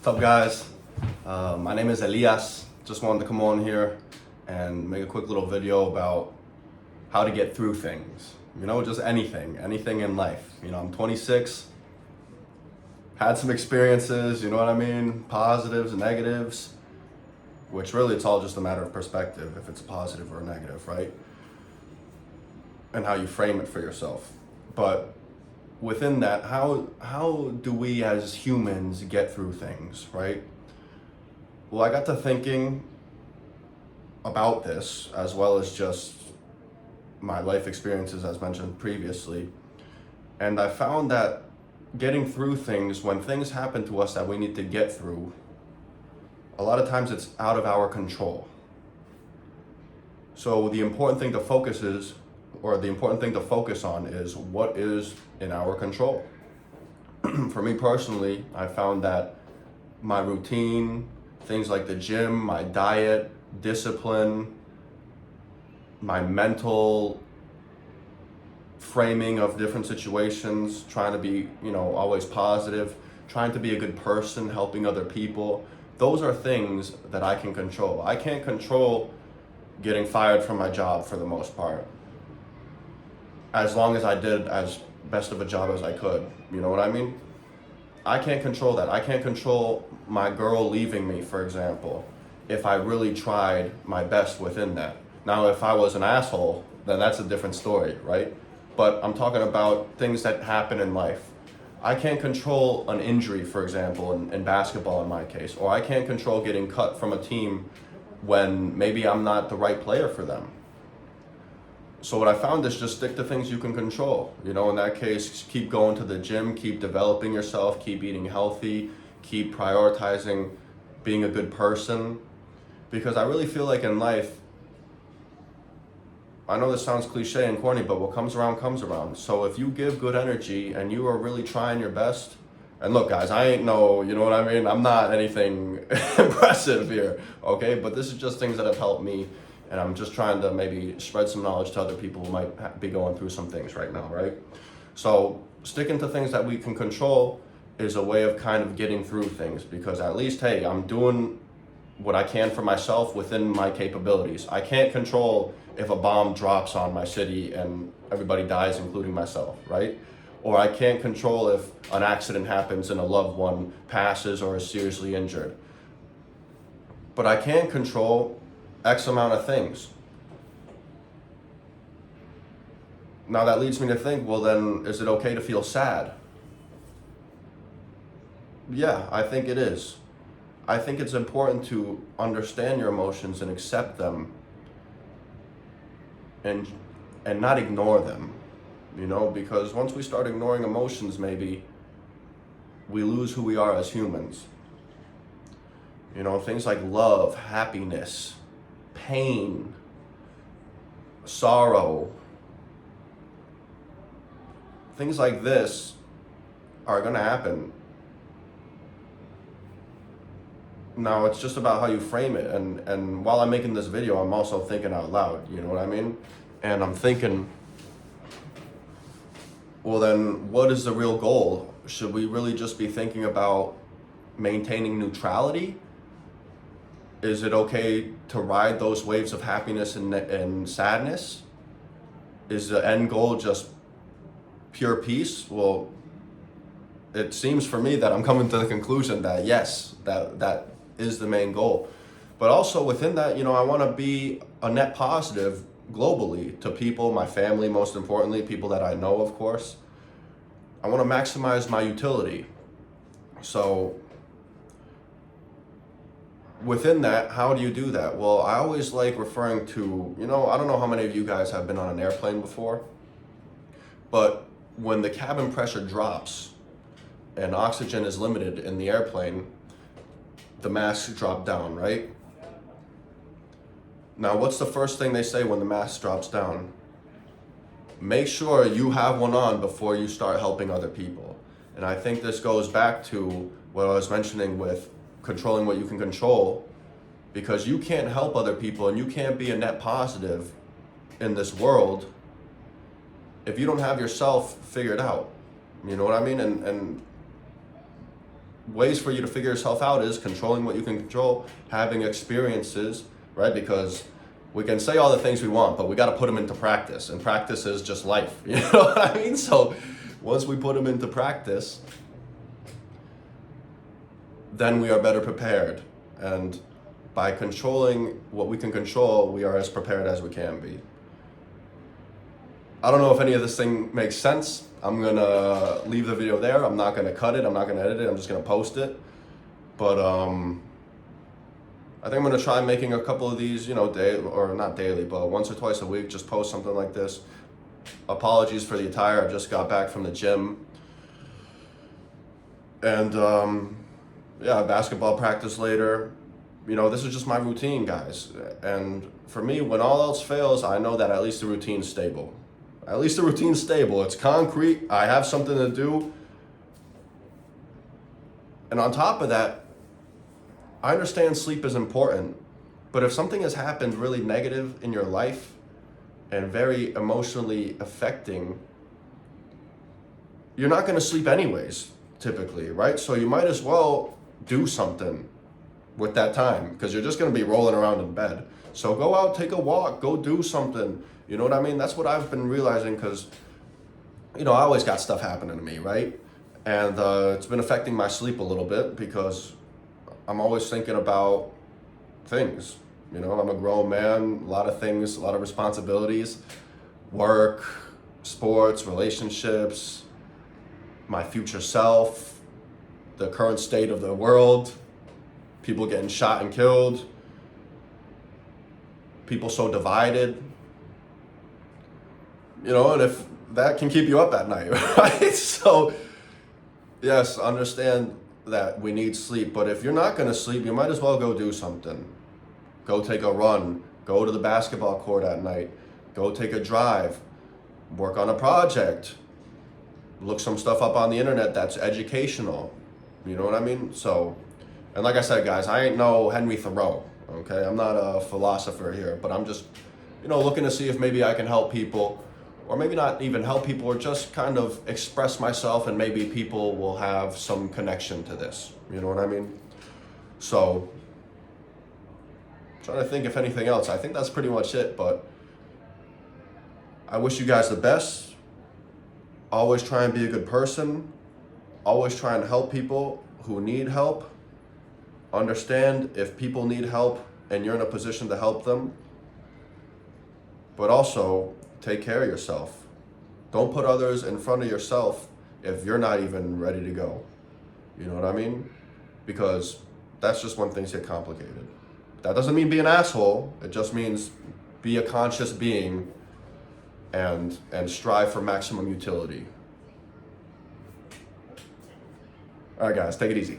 What's up, guys? My name is Elias. Just wanted to come on here and make a quick little video about how to get through things. Just anything in life. I'm 26, had some experiences, you know what I mean? Positives and negatives, which really it's all just a matter of perspective, if it's a positive or a negative, right? And how you frame it for yourself. But within that, how do we as humans get through things, right? Well, I got to thinking about this as well as just my life experiences as mentioned previously. And I found that getting through things, when things happen to us that we need to get through, a lot of times it's out of our control. So the important thing to focus on is what is in our control. For me personally, I found that my routine, things like the gym, my diet, discipline, my mental framing of different situations, trying to be, always positive, trying to be a good person, helping other people. Those are things that I can control. I can't control getting fired from my job for the most part, as long as I did as best of a job as I could. You know what I mean? I can't control that. I can't control my girl leaving me, for example, if I really tried my best within that. Now, if I was an asshole, then that's a different story, right? But I'm talking about things that happen in life. I can't control an injury, for example, in basketball in my case, or I can't control getting cut from a team when maybe I'm not the right player for them. So what I found is just stick to things you can control. In that case, keep going to the gym, keep developing yourself, keep eating healthy, keep prioritizing being a good person. Because I really feel like in life, I know this sounds cliche and corny, but what comes around comes around. So if you give good energy and you are really trying your best, and look guys, I ain't no, you know what I mean? I'm not anything impressive here, okay? But this is just things that have helped me. And I'm just trying to maybe spread some knowledge to other people who might be going through some things right now, right? So sticking to things that we can control is a way of kind of getting through things, because at least, hey, I'm doing what I can for myself within my capabilities. I can't control if a bomb drops on my city and everybody dies, including myself, right? Or I can't control if an accident happens and a loved one passes or is seriously injured. But I can control X amount of things. Now that leads me to think, well then, is it okay to feel sad? Yeah, I think it is. I think it's important to understand your emotions and accept them and not ignore them, because once we start ignoring emotions, maybe we lose who we are as humans. Things like love, happiness, pain, sorrow, things like this are going to happen. Now it's just about how you frame it, and while I'm making this video, I'm also thinking out loud, you know what I mean? And I'm thinking, well then, what is the real goal? Should we really just be thinking about maintaining neutrality? Is it okay to ride those waves of happiness and sadness? Is the end goal just pure peace? Well, it seems for me that I'm coming to the conclusion that yes, that is the main goal. But also within that, I want to be a net positive globally to people, my family, most importantly, people that I know, of course. I want to maximize my utility. So within that, how do you do that? Well, I always like referring to, I don't know how many of you guys have been on an airplane before, but when the cabin pressure drops and oxygen is limited in the airplane, the masks drop down, right? Now, what's the first thing they say when the mask drops down? Make sure you have one on before you start helping other people. And I think this goes back to what I was mentioning with controlling what you can control, because you can't help other people and you can't be a net positive in this world if you don't have yourself figured out. You know what I mean? And ways for you to figure yourself out is controlling what you can control, having experiences, right? Because we can say all the things we want, but we got to put them into practice, and practice is just life. You know what I mean? So once we put them into practice, then we are better prepared. And by controlling what we can control, we are as prepared as we can be. I don't know if any of this thing makes sense. I'm gonna leave the video there. I'm not gonna cut it. I'm not gonna edit it. I'm just gonna post it. But I think I'm gonna try making a couple of these, or not daily, but once or twice a week, just post something like this. Apologies for the attire. I just got back from the gym. And basketball practice later. This is just my routine, guys. And for me, when all else fails, I know that at least the routine's stable. At least the routine's stable. It's concrete. I have something to do. And on top of that, I understand sleep is important. But if something has happened really negative in your life and very emotionally affecting, you're not going to sleep anyways, typically, right? So you might as well do something with that time, because you're just going to be rolling around in bed. So go out, take a walk, go do something. You know what I mean? That's what I've been realizing, because, I always got stuff happening to me, right? And it's been affecting my sleep a little bit, because I'm always thinking about things. I'm a grown man, a lot of things, a lot of responsibilities, work, sports, relationships, my future self, the current state of the world, people getting shot and killed, people so divided, and if that can keep you up at night, right? So, yes, understand that we need sleep, but if you're not gonna sleep, you might as well go do something. Go take a run, go to the basketball court at night, go take a drive, work on a project, look some stuff up on the internet that's educational, you know what I mean? So, and like I said, guys, I ain't no Henry Thoreau, okay? I'm not a philosopher here, but I'm just, looking to see if maybe I can help people, or maybe not even help people, or just kind of express myself, and maybe people will have some connection to this, you know what I mean? So, trying to think if anything else. I think that's pretty much it, but I wish you guys the best. Always try and be a good person. Always try and help people who need help. Understand if people need help and you're in a position to help them. But also, take care of yourself. Don't put others in front of yourself if you're not even ready to go. You know what I mean? Because that's just when things get complicated. That doesn't mean be an asshole. It just means be a conscious being and strive for maximum utility. All right, guys, take it easy.